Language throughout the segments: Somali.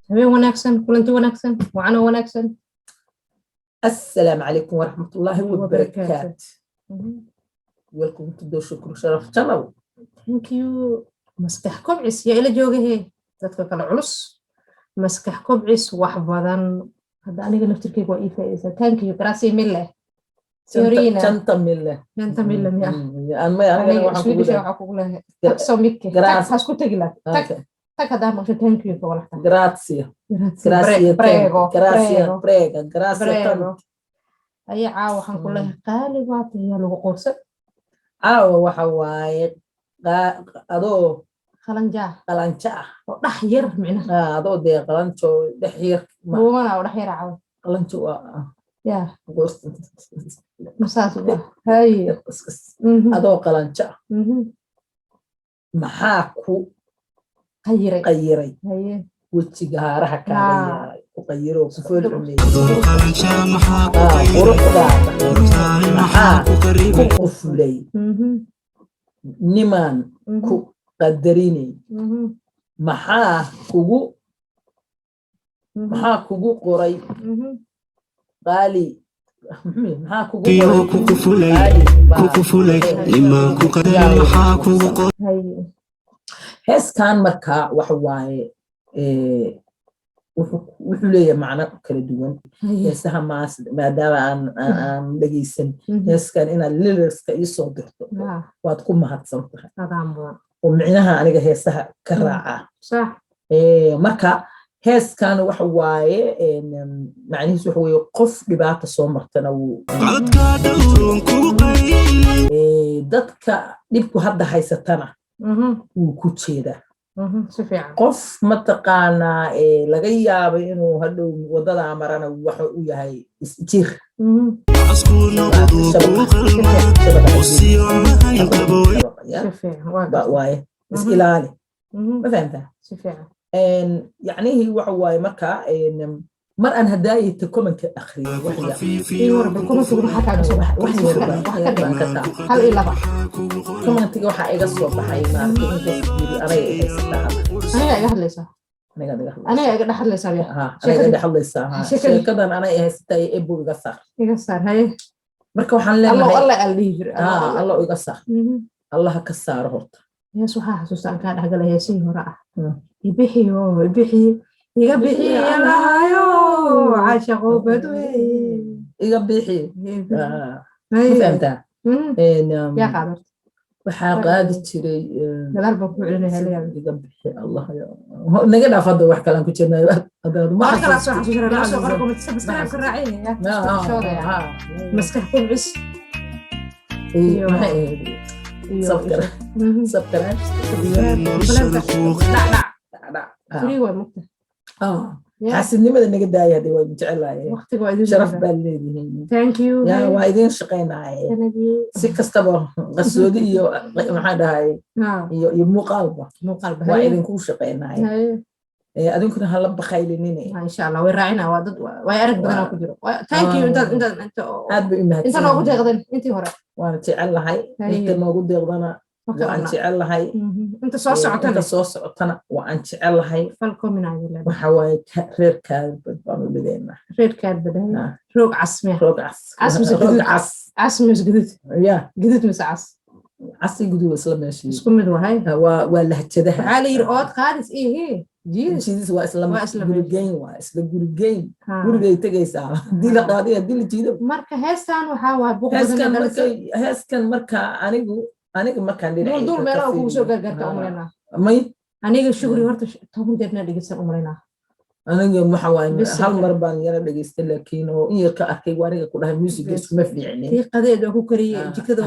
habeen wanaagsan kulanti wanaagsan waana wanaagsan السلام عليكم ورحمة الله وبركاته. welcome to the Shukr Sharaf channel. thank you maskax kobcis yaa ila jooga hee dadka kale culus maskax kobcis wax badan hadda aniga naftirkeyga waa ii faa'iideysaa thank you grazie mille Fiorina Chanta mille miya aniga waxaa kugu leeyahay soo midke hasku tegi laha tag haddaa maqsho thank you ka walaxta grazie prego tanto ayaa caawa waxaan ku leeyahay qaali waata yaa lagu qoorsan caawa waxa waaye adoo qalanja oo dhax yar micnaha adoo dee qalanjo dhex yar buumana oo dhax yar caawa qalanjo waa yaa masaas haye adoo qalanjo maxaa ku qayiray haye wejiga haaraha kaaga yaaray ku qayiro ku foolxumeeyay maxaa ku qufulay nimaan ku qadarinay maxaa kugu qoray qaali maxaa kugu qufulay nimaan ku qadarin maxaa kugu qoray heeskan markaa waxa waaye wuxuu leeyahay macno kala duwan heesaha maadaama aan dhegeysan heeskan inaad lyricska ii soo dirto waad ku mahadsan tahay oo micnaha aniga heesaha ka raaca marka heeskan waxa waaye macnihiis waxa weeye qof dhibaata soo martana dadka dhibku hadda haysatana wuu ku jeedaa qof mataqaanaa laga yaabay inuu hadhow wadada marana waxa uu yahay isjir waaye is ilaali ma fahamtaa yacnihii waxa waaye marka mar aan hadaayata commentka akhriyo commentiga waxaa iga soo baxay aniga iga dhexadlaysaa sheekadan anay haysataa ebo iga saar marka waxaan leenahay allo iga saar allaha ka saaro horta hees waxaa xasuusta aan kaa dhexgalay heesihii hore ah ibixi iga bixiyalahayo caashaqo badwe iga bixi fahamtaa yaa qaadarta waxaa qaadi jiray gadaal baan ku celinaya iga bixi allah naga dhaaf hadda wax kalaan ku jirnay maskax kubcis xaasidnimada naga daaya hadii waa jecelahay sharaf baa leedihiin waa idin shaqaynaaye si kastaba qarsoodi iyo maxaa dhahay iyo muuqaalba waa idinku shaqaynaaye adinkuna hala bakaylinine insha allah way raacina waa dad way arag badan ku jiro thank you aad bay inta noogu deeqdan intii hore waan jecelahay inta noogu deeqdana waan jecelahay inta soo socotana waan jecelahay waxa waaye reerkaada bad baan u dhigaynaa roog casmis gudud mise casi gudub isla meeshii isku mid wahay waa lahjadaha waxaa la yidhi ood qaadis ihe jiidis waa isla gurigeyn waa isla gurigeyn gurigay tegaysaa hadii la qaadiy hadii la jiido marka heestan waxaa waa heeskan marka aniga markaan dul meelaha kugu soo gargaarta umaleynaa may aniga shugri horta 10 jeerna dhegeysan umaleynaa aniga waxa waaye hal mar baan yara dhageystay laakiin oo in yar ka arkay aniga ku dhahay music iskuma fiicneen tii qadeed oo ku kariyay jikada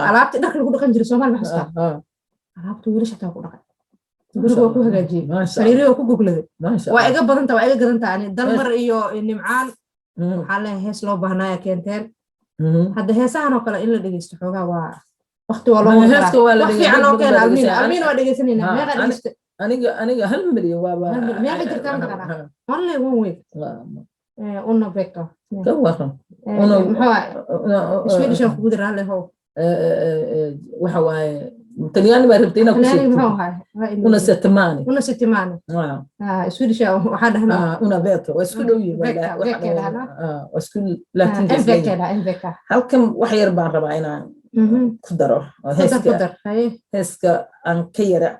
alaabta dharka lagu dhaqan jiray Soomaali ma xasta alaabta wiilasha taa ku dhaqay guriga ku hagaajiyay sariiraha ku gogladay waa iga badanta waa iga gadanta ani dalmar iyo nimcaan waxa la hees loo baahnaa keenteen hadda heesahan oo kale in la dhageysto xoogaa waa waqti waa loo fiican oo kale almiin waa dhageysanayna meeqa dhageysta aniga hal milyan waa meeqa jirtaan kana only one week una beka ka waran maxaa Swedish ku diraa leho waxa waaye talyaani baa rabtay inaad ku sheegto una settimane swedish waxaa dhahnaa una vecchio waa isku dhow yihiin waa isku laakiin halkan wax yar baan rabaa inaan ku daro heeska aan ka yara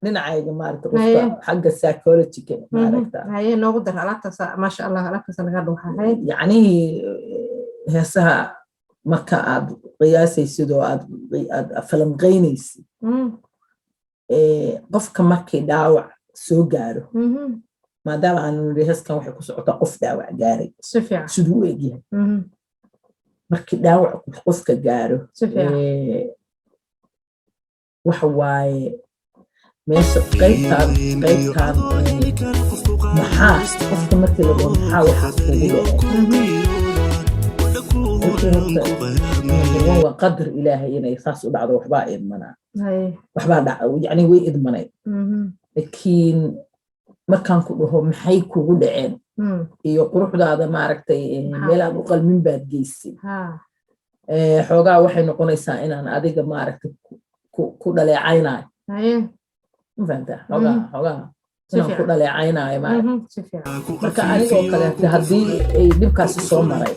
dhinacayga maaragta qofka xagga psychologiga maaragta noogu dar alaabtaas maasha allah alaabtaas laga dhuuxa yacni heesaha marka aad qiyaasaysid oo aad falanqaynaysid qofka markay dhaawac soo gaaro maadaama aanu nidhi heeskan waxay ku socotaa qof dhaawac gaaray siduu u egyahay markii dhaawac qofka gaaro waxa waaye meesha qaybtaan maxaa qofka markii la dhaho maxaa waxaas kugu dhaco waa qadar ilaahay inay saas u dhacdo waxbaa idmanaa waxbaa dhaca yacni way idmanay laakiin markaan ku dhaho maxay kugu dhaceen iyo quruxdaada maaragtay meel aan u qalmin baad geysay xoogaa waxay noqonaysaa inaan adiga maaragtay ku dhaleecaynayo mafahanta xoogaa inaan ku dhaleecaynayo marka anigoo kaleete haddii ay dhibkaasi soo maray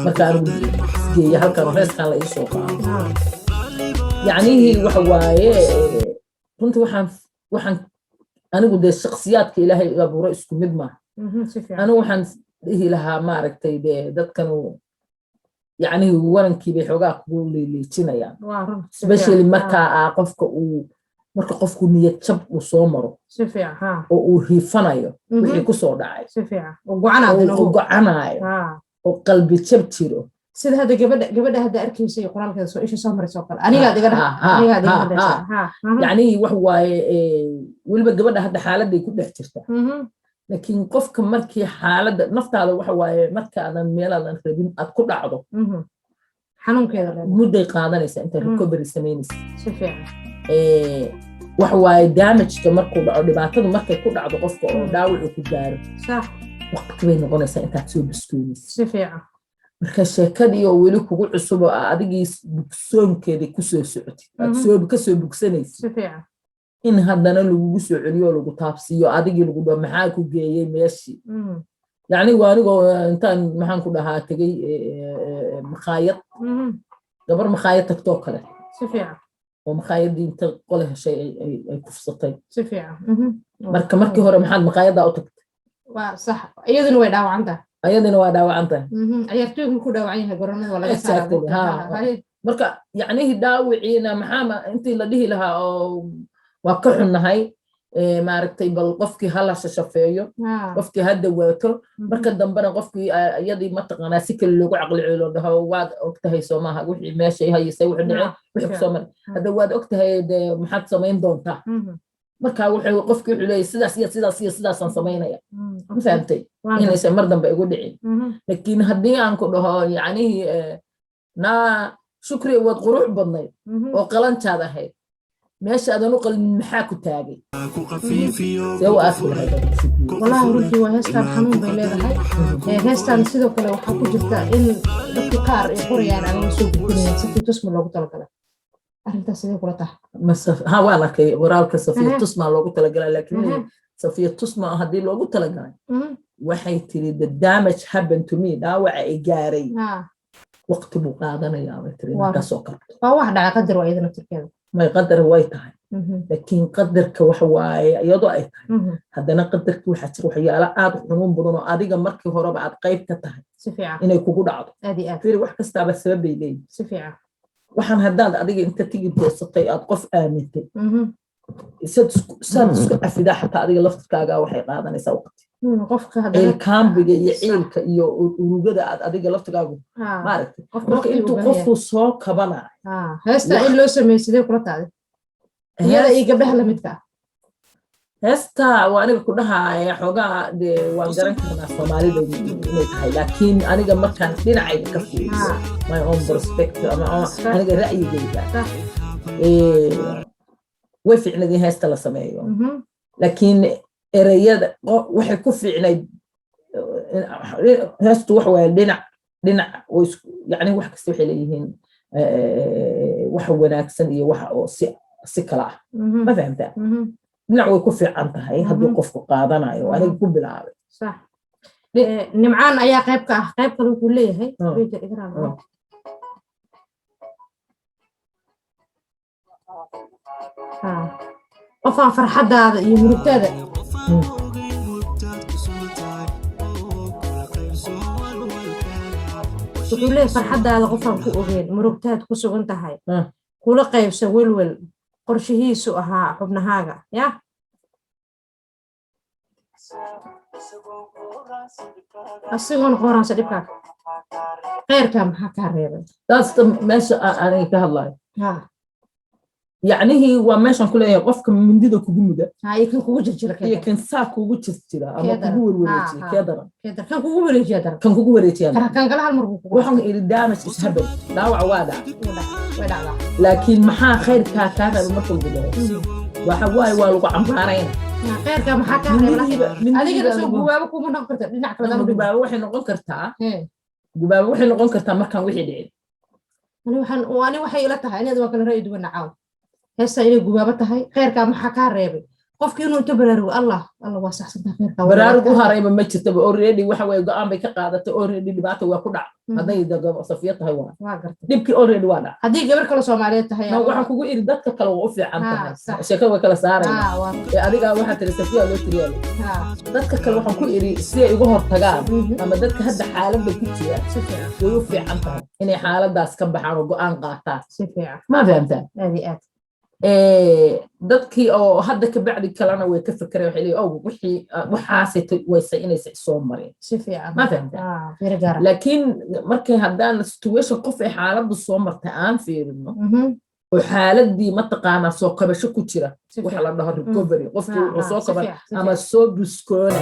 marka anigu isgeeya halkan heeskan la ii soo qaado yacnihii waxa waaye runtii waxaan anigu dee shakhsiyaadka ilaahay abuuro isku mid maaha anigu waxaan dhihi lahaa maaragtay dee dadkanu yacnihii warankiibay xoogaa kugu liiliijinayaan especially markaa qofka marka qofku niyad jab uu soo maro oo uu riifanayo wixii ku soo dhacay oo gocanayo oo qalbi jab jiro sida hadda gabadha hadda arkaysay qoraalkeeda soo isha soo marayso kale anigaad iga yacni wax waaye weliba gabadha hadda xaaladday ku dhex jirta laakiin qofka markii xaaladda naftaada waxa waaye markaadan meelaadan rabin aad ku dhacdo xanuunkeeda mudday qaadanaysaa intaad recovery samaynaysa waxa waaye damageka markuu dhaco dhibaatadu markay ku dhacdo qofka oo dhaawacu ku gaaro waqti bay noqonaysaa intaad soo buskoonaysa marka sheekadii oo weli kugu cusub oo adigii bugsoonkeedii kusoo socotid aad kasoo bugsanaysid in haddana lagugu soo celiyo oo lagu taabsiiyo adigii lagu dhaho maxaa ku geeyey meeshii yacni waa anigoo intaan maxaan ku dhahaa tegey makhaayad gabar makhaayad tagtoo kale oo makhaayadii inta qole heshay ay kufsatay marka markii hore maxaad makhaayaddaa u tagtay iyaduna way dhaawacantahay ayadina waa dhaawacantahay ciyaartooygu ku dhaawacan yahay garoonada waa laga saaraa marka yacnihii dhaawiciina maxaa intii la dhihi lahaa oo waa ka xunnahay maaragtay bal qofkii hala shashafeeyo qofkii ha dawaato marka dambena qofkii iyadii mataqaanaa si kale loogu caqli celo dhaho waad ogtahay soo maaha wixii meeshay haysay wixii dhacay wixii kusoo maray hadda waad ogtahay dee maxaad samayn doontaa marka wuxuu qofkii wuxuu leeyahay sidaas iyo sidaasaan samaynaya ma fahamtay inaysan mar dambe igu dhicin laakiin haddii aan ku dhaho yacnihii naa shukri waad qurux badnayd oo qalanjaad ahayd meesha aadan u qalmin maxaa ku taagay see u aasi lahayd walahi runtii waa heestaan xanuun bay leedahay heestaan sidoo kale waxaa ku jirta in dadka qaar ay qorayaan ama soo gudbinayaan si tusma loogu talagalay arrintaas sidee kula tahay waan arkay qoraalka safiya tusma loogu talagalay laakiin safiya tusma haddii loogu talagalay waxay tiri the damage happened to me dhaawaca ay gaaray waqti buu qaadanayaa bay tiri kasoo karto waa wax dhaca qadar waa iyadana tirkeeda may qadar way tahay laakiin qadarka waxa waaye iyadoo ay tahay haddana qadarkii waxaa jira waxyaalo aad xanuun badan oo adiga markii horeba aad qayb ka tahay inay kugu dhacdo fiiri wax kastaaba sabab bay leeyihin waxaan haddaad adiga inta tigi doosatay aad qof aamintay saad isku cafidaa xataa adiga laftirkaaga waxay qaadanaysaa waqti ciilkaambiga iyo ciilka iyo urugada aad adiga laftirkaagu maaragtay marka intuu qofku soo kabanayo heesta in loo sameeyo sidee kula tahay iyada iyo gabdhaha lamidka heesta waa aniga ku dhahaya xoogaa dee waan garan karnaa soomaalida inay tahay laakiin aniga markaan dhinacayga ka fiiriyo my own perspective ama aniga ra'yigayga way fiicnayd in heesta la sameeyo laakiin ereyada waxay ku fiicnayd heestu wax waaye dhinac yacni wax kasta waxay leeyihiin wax wanaagsan iyo wax oo si si kala ah ma fahamtaa dhinac way ku fiican tahay hadduu qofku qaadanayo aniga ku bilaabay صح nimcaan ayaa qayb ka ah qayb kale wuxuu leeyahay qofaan farxadaada iyo murugtaada wuxuu leeyahay farxadaada qofaan ku ogeyn murugtaad ku sugan tahay kula qaybsa welwel qorshihiisu ahaa xubnahaaga ya asigoon qoransa dhibkaaga khayrkaa maxaa kaa reebay taasta meesha aniga ka hadlayo yacnihii waa meeshan ku leeyahay qofka mindida kugu muda iyo kan kugu jirjira iyo kan saa kugu jirjira ama kugu werwareejiya kee daran kan kugu wareejiya daran kan kugu wareejiya kan kala hal mar waxaan iri damage is happen dhaawac waa dhacdaa laakiin maxaa khayrkaa kaa reebay markuu gudayo waxa waaye waa lagu cambaarayna khayrka maxaa kaa reebay adiga soo gubaabo kuma noqon kartaa dhinac kale gubaabo waxay noqon kartaa markaan wixii dhicin ani waxay ila tahay inaad waa kala ra'yi duwan nacaaw heesta inay gubaabo tahay khayrka maxaa kaa reebay qofki inuu inta baraarugo allah waa saxsantaa khayrka baraarugu harayba ma jirtaba already waxa way go'aan bay ka qaadatay already dhibaato waa ku dhac haday safiya tahay waa gartay dhibkii already waa dhac haddii gabar kale Soomaaliyeed tahay waxaan kugu iri dadka kale waa u fiican tahay sheeko way kala saarayna adiga waxa tiri safiya loo tiriyo dadka kale waxaan ku iri si ay uga hortagaan ama dadka hadda xaaladda ku jira way u fiican tahay inay xaaladaas ka baxaan oo go'aan qaataan si fiican ma fahamtaan aad dadkii oo hadda ka bacdi kalena way ka fikireen waxay leeyihiin wixii waxaasay waysa inaysa soo marin si fiican ma fahamtaa laakiin markay haddaan situation qof ay xaaladdu soo martay aan fiirino oo xaaladii mataqaanaa soo kabasho ku jira waxa la dhaho recovery qofku wuxuu soo kaban ama soo buskoona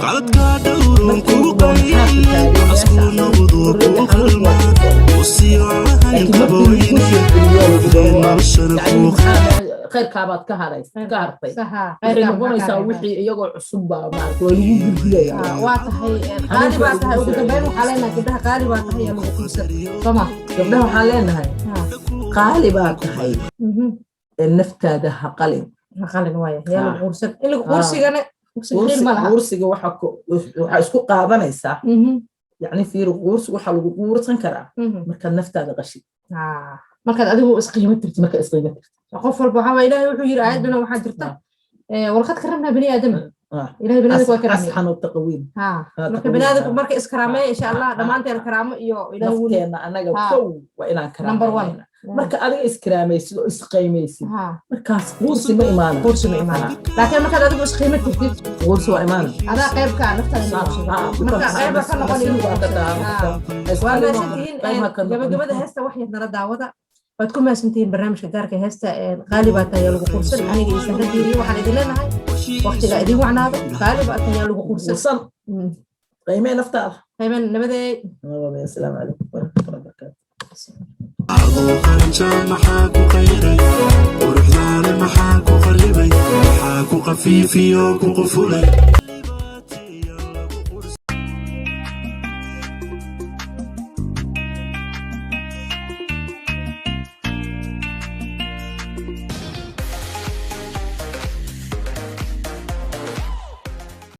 khayrkaabaad ka hartay waxay noqonaysaa wixii iyagoo cusub baa maaragtay waa lagu gurguraya waa tahay qaali baa tahay ugu dambeyn waxaa leenahay gabdhaha qaali baa tahay yaa lagu quursan soma gabdhaha waxaan leenahay qaali baa tahay naftaada ha qalin waaye yaa lagu quursan in lagu quursigana quursiga waxaa isku qaadanaysaa yacni fiiri quursi waxaa lagu quursan karaa markaad naftaada qashid markaad adigu isqiimo tirtid marka isqiimo tirtid qof walba waxa ilaahay wuxuu yiri aayadana waxa jirta walqad karamna bani aadam ilaahay bani aadam waa karamay asxan oo taqwiin marka bani aadam marka iskaraamay insha Allah dhamaanteen karaamo iyo ilaahay wuu anaga kow waa inaan karaamo number 1 marka adiga iskaraamaysid oo isqiimaysid markaas quursi ma imaana laakiin markaad adigu isqiimo tirtid quursi waa imaana adaa qaybka naftaada marka qayb ka noqon waa gabagabada heesta wax yar nala daawada waad ku maasantihiin barnaamijka gaarka heesta qaali baa tahay lagu qursan aniga iyo sanadiiri waxaan idin leenahay waqtiga idin wacnaado qaali baa tahay lagu qursan qiimee naftaada qiimee nabadeey assalaamu calaykum warahmatullahi wabarakatuh أخوك محاكو خيري ورحلاني محاكو خربي محاكو خفيفي وكو قفولي